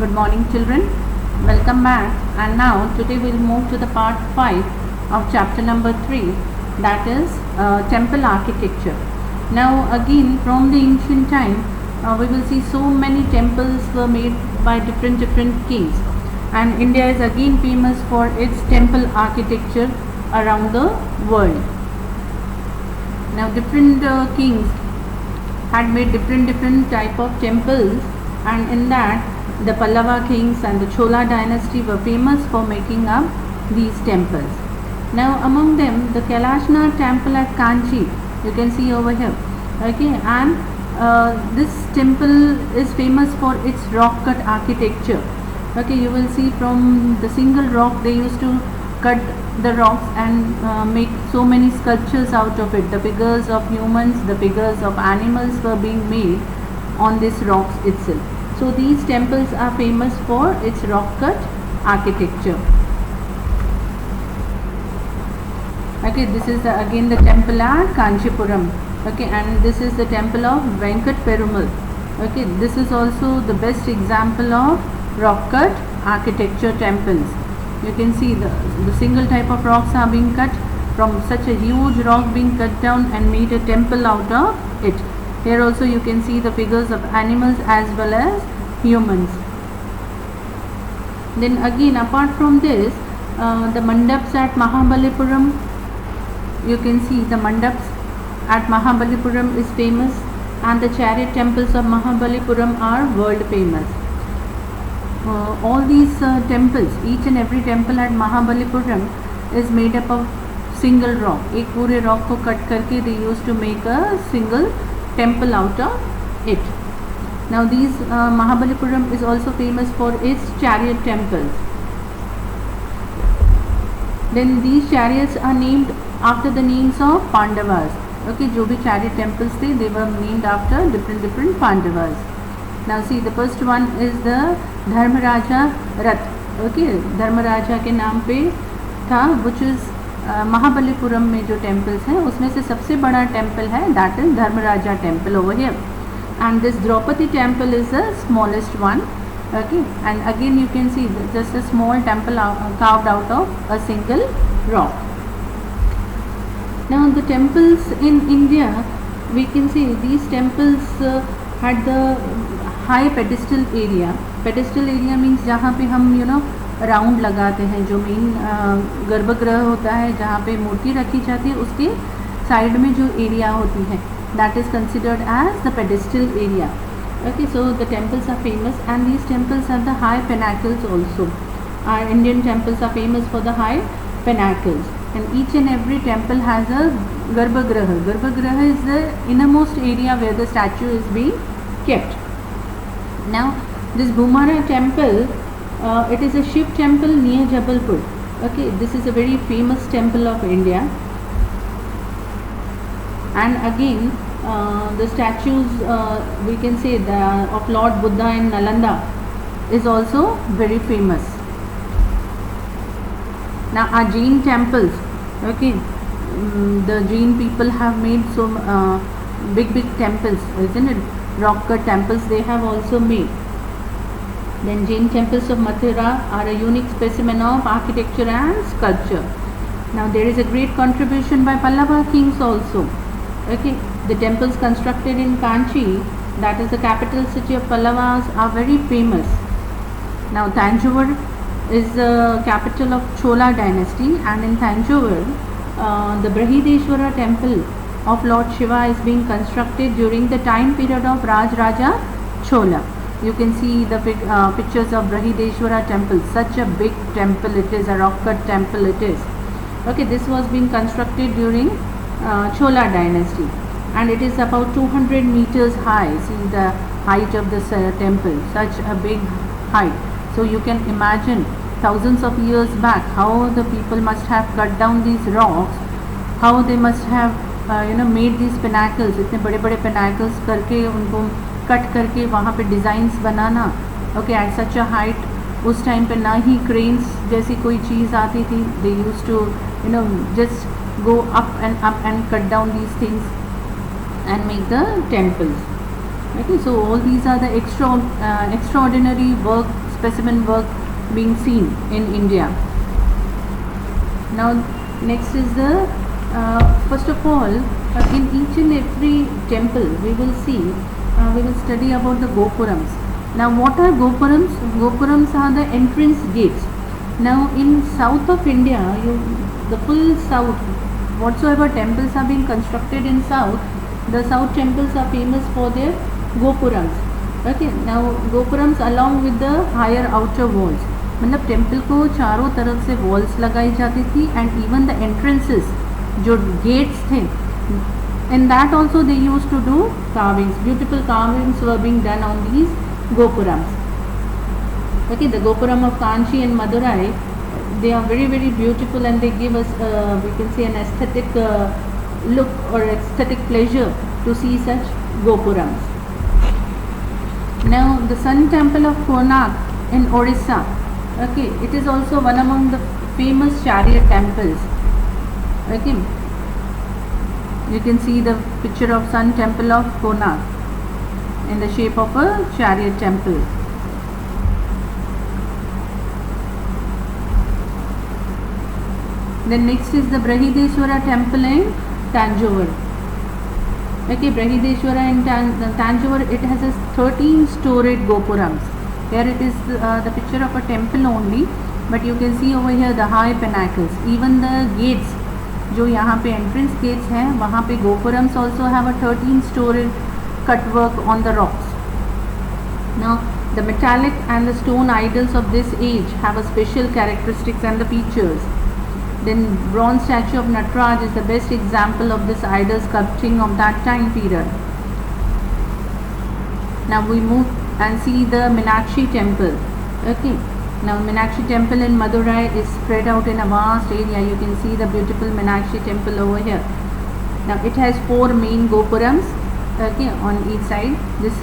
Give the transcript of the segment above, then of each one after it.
Good morning children, welcome back, and now today we will move to the part 5 of chapter number 3, that is temple architecture. Now again from the ancient time we will see so many temples were made by different kings, and India is again famous for its temple architecture around the world. Now different kings had made different type of temples, and in that the Pallava kings and the Chola dynasty were famous for making up these temples. Now among them the Kailashnath temple at Kanchi, you can see over here, okay, and this temple is famous for its rock cut architecture. Okay, you will see from the single rock they used to cut the rocks and make so many sculptures out of it. The figures of humans, the figures of animals were being made on these rocks itself. So these temples are famous for its rock cut architecture. Okay, this is again the temple at Kanchipuram. Okay, and this is the temple of Venkat Perumal. Okay, this is also the best example of rock cut architecture temples. You can see the single type of rocks are being cut from such a huge rock, being cut down and made a temple out of it. Here also you can see the figures of animals as well as humans. Then again apart from this, the mandaps at Mahabalipuram, you can see the mandaps at Mahabalipuram is famous, and the chariot temples of Mahabalipuram are world famous. All these temples, each and every temple at Mahabalipuram is made up of single rock. एक पूरे rock को cut करके they used to make a single temple out of it. Now these Mahabalipuram is also famous for its chariot temples. Then these chariots are named after the names of Pandavas. Okay, जो भी chariot temples थे, they were named after different Pandavas. Now see, the first one is the Dharmaraja Rath. Okay, Dharmaraja के नाम पे था, which is Mahabalipuram में जो temples हैं उसमें से सबसे बड़ा temple है, that is Dharmaraja temple over here, and this Draupadi temple is the smallest one. Okay, and again you can see just a small temple carved out of a single rock. Now the temples in India, we can see these temples had the high pedestal area. Pedestal area means जहाँ पे हम round लगाते हैं, जो main गर्भगृह होता है जहाँ पे मूर्ति रखी जाती है उसके साइड में जो एरिया होती है, that is considered as the pedestal area. Okay, so the temples are famous, and these temples have the high pinnacles also. Our Indian temples are famous for the high pinnacles, and each and every temple has a garbhagriha. Garbhagriha is the innermost area where the statue is being kept. Now this Bhumara temple, it is a Shiv temple near Jabalpur. Okay, this is a very famous temple of India, and again the statues we can say of Lord Buddha in Nalanda is also very famous. Now our Jain temples, okay, the Jain people have made so big temples, isn't it? Rock cut temples they have also made. Then Jain temples of Mathura are a unique specimen of architecture and sculpture. Now there is a great contribution by Pallava kings also. Okay, the temples constructed in Kanchi, that is the capital city of Pallavas, are very famous. Now Thanjavur is the capital of Chola dynasty, and in Thanjavur the Brihadeshwara temple of Lord Shiva is being constructed during the time period of Raj Raja Chola. You can see the pictures of Brihadeshwara temple. Such a big temple it is, a rock cut temple it is. Okay, this was being constructed during Chola dynasty, and it is about 200 meters high. See the height of this temple, such a big height. So you can imagine thousands of years back how the people must have cut down these rocks, how they must have made these pinnacles. इतने बड़े बड़े pinnacles करके उनको cut करके वहाँ पे designs बनाना. Okay, at such a height उस टाइम पे ना ही क्रेन्स जैसी कोई चीज़ आती थी. They used to just go up and cut down these things and make the temples. Okay, so all these are the extraordinary works specimen work being seen in India. Now next is the first of all, in each and every temple we will see, we will study about the gopurams. Now what are gopurams? Gopurams are the entrance gates. Now in south of India, the full south, whatsoever temples are being constructed in south, the south temples are famous for their gopurams. Okay, now gopurams along with the higher outer walls, मतलब temple को चारों तरफ से walls लगाई जाती थी, and even the entrances जो gates थे, in that also they use to do carvings. Beautiful carvings were being done on these gopurams. Okay, the gopuram of Kanchi and Madurai, they are very very beautiful, and they give us we can say an aesthetic look or aesthetic pleasure to see such gopurams. Now the Sun Temple of Konark in Orissa, okay, it is also one among the famous chariot temples. Okay, you can see the picture of Sun Temple of Konark in the shape of a chariot temple. Then next is the Brihadeshwara temple in Tanjore. Okay, Brihadeshwara in Tanjore, it has a 13-storied gopurams. Here it is the picture of a temple only, but you can see over here the high pinnacles. Even the gates, जो यहाँ पे entrance gates हैं, वहाँ पे gopurams also have a 13-storied cut work on the rocks. Now the metallic and the stone idols of this age have a special characteristics and the features. Then bronze statue of Nataraj is the best example of this idol sculpting of that time period. Now we move and see the Meenakshi temple. Okay, now Meenakshi temple in Madurai is spread out in a vast area. You can see the beautiful Meenakshi temple over here. Now it has 4 main gopurams, okay, on each side. This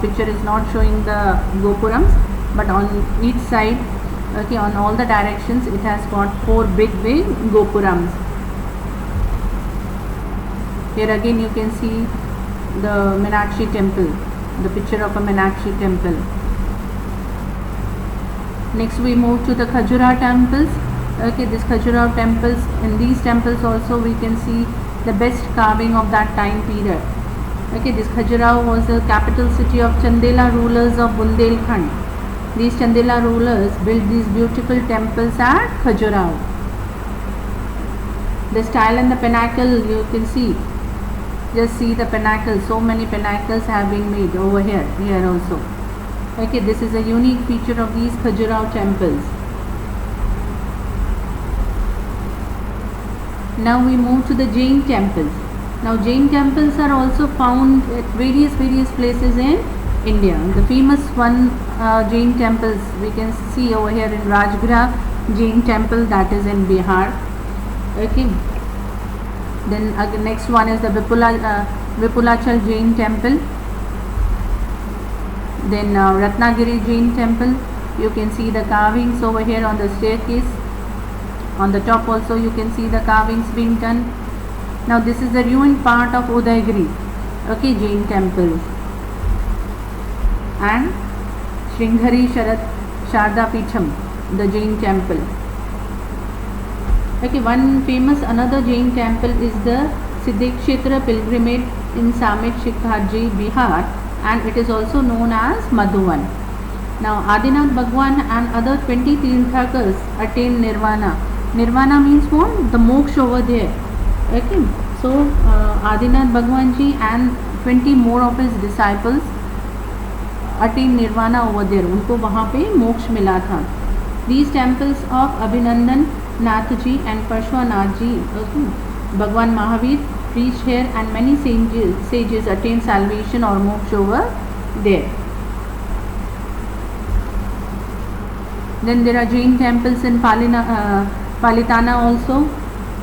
picture is not showing the gopurams, but on each side, okay, on all the directions, it has got 4 big gopurams. Here again you can see the Meenakshi temple, the picture of a Meenakshi temple. Next we move to the Khajuraho temples. Okay, this Khajuraho temples, in these temples also we can see the best carving of that time period. Okay, this Khajuraho was the capital city of Chandela rulers of Bundelkhand. These Chandela rulers built these beautiful temples at Khajuraho. The style and the pinnacle, you can see, just see the pinnacle, so many pinnacles have been made over here also. Okay, this is a unique feature of these Khajuraho temples. Now we move to the Jain temples. Now Jain temples are also found at various places in India. The famous one Jain temples we can see over here in Rajgirh Jain temple, that is in Bihar. Okay, then next one is the Vipulachal Jain temple. Then Ratnagiri Jain temple, you can see the carvings over here on the staircase. On the top also you can see the carvings being done. Now this is the ruined part of Udaygiri, okay, Jain temple. And Sringhari Sharda Peetham, the Jain temple. Okay, one famous another Jain temple is the Siddhekshetra pilgrimage in Samet Shikharji, Bihar, and it is also known as Madhuvan. Now Adinath Bhagwan and other 20 Tirthakars attained Nirvana. Nirvana means what? The moksha over there. Okay, so Adinath Bhagwan ji and 20 more of his disciples attain nirvana over there, उनको वहाँ पे मोक्ष मिला था. These temples of Abhinandan Nath ji and Parshvanath ji, Bhagwan Mahavir preached here, and many sages attained salvation or moksha over there. Then there are Jain temples in Palitana also.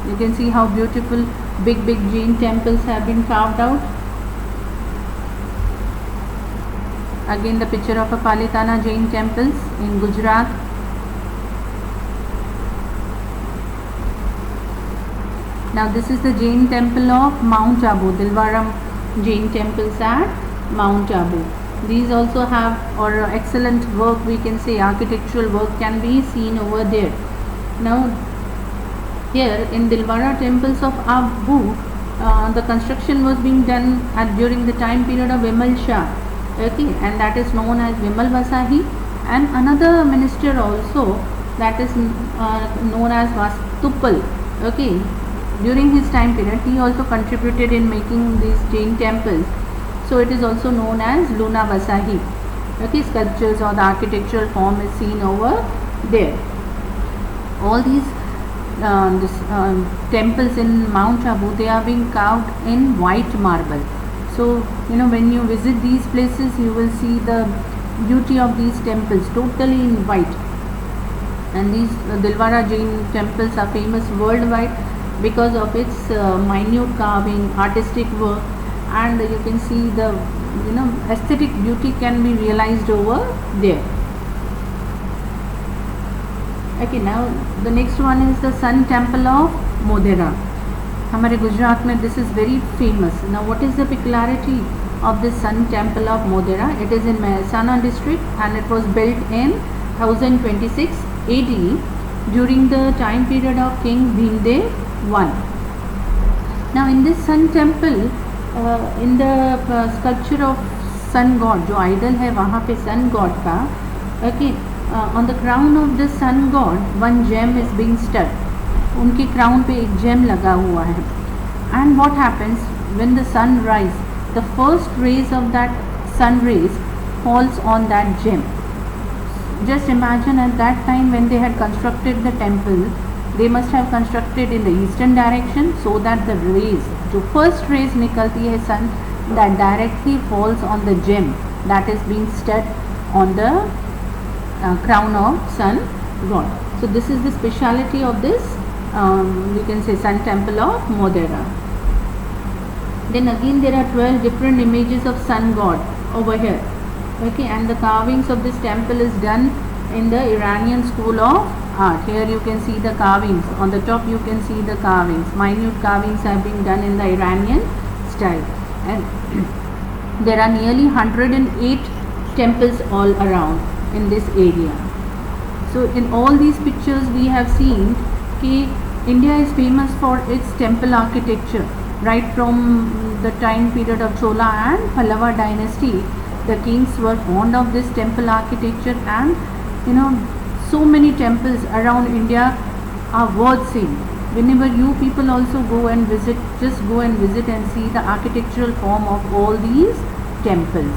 You can see how beautiful big Jain temples have been carved out. Again the picture of a Palitana Jain temples in Gujarat. Now this is the Jain temple of Mount Abu, Dilwaram Jain temples at Mount Abu. These also have or excellent work, we can say architectural work can be seen over there. Now here in Dilwara temples of Abu, the construction was being done during the time period of Vimal Shah, okay, and that is known as Vimal Vasahi, and another minister also, that is known as Vastupal, okay. During his time period, he also contributed in making these Jain temples, so it is also known as Luna Vasahi, okay. Sculptures or the architectural form is seen over there. All these temples in Mount Abu, they are being carved in white marble. So when you visit these places, you will see the beauty of these temples totally in white. And these Dilwara Jain temples are famous worldwide because of its minute carving, artistic work, and you can see the aesthetic beauty can be realized over there. Okay, now the next one is the Sun Temple of Modhera. हमारे गुजरात में this is very famous. Now what is the peculiarity of this Sun Temple of Modhera? It is in Mehsana district and it was built in 1026 AD during the time period of King Bhimdev I. Now in this Sun Temple, in the sculpture of Sun God, जो idol है वहाँ पे Sun God का, okay, on the crown of the Sun God, one gem is being stuck. उनके crown पे एक gem लगा हुआ है. And what happens when the sun rises? The first rays of that sun rays falls on that gem. Just imagine at that time when they had constructed the temple, they must have constructed in the eastern direction so that the rays, जो first rays निकलती है sun, that directly falls on the gem that is being stuck on the crown of Sun God. So this is the speciality of this you can say Sun Temple of Modhera. Then again there are 12 different images of Sun God over here, okay, and the carvings of this temple is done in the Iranian school of art. Here you can see the carvings, on the top you can see the carvings, minute carvings have been done in the Iranian style, and there are nearly 108 temples all around in this area. So in all these pictures we have seen कि India is famous for its temple architecture right from the time period of Chola and Pallava dynasty. The kings were fond of this temple architecture, and so many temples around India are worth seeing. Whenever you people also go and visit, just go and visit and see the architectural form of all these temples.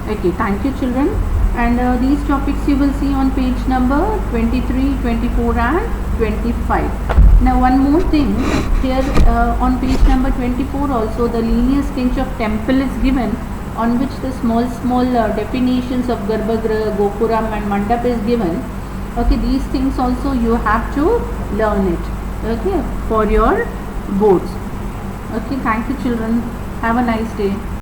Okay, thank you children, and these topics you will see on page number 23, 24 and 25. Now one more thing, here on page number 24 also the linear sketch of temple is given, on which the small definitions of Garbhagriha, Gopuram and Mandap is given. Okay, these things also you have to learn it, okay, for your boards. Okay, thank you children, have a nice day.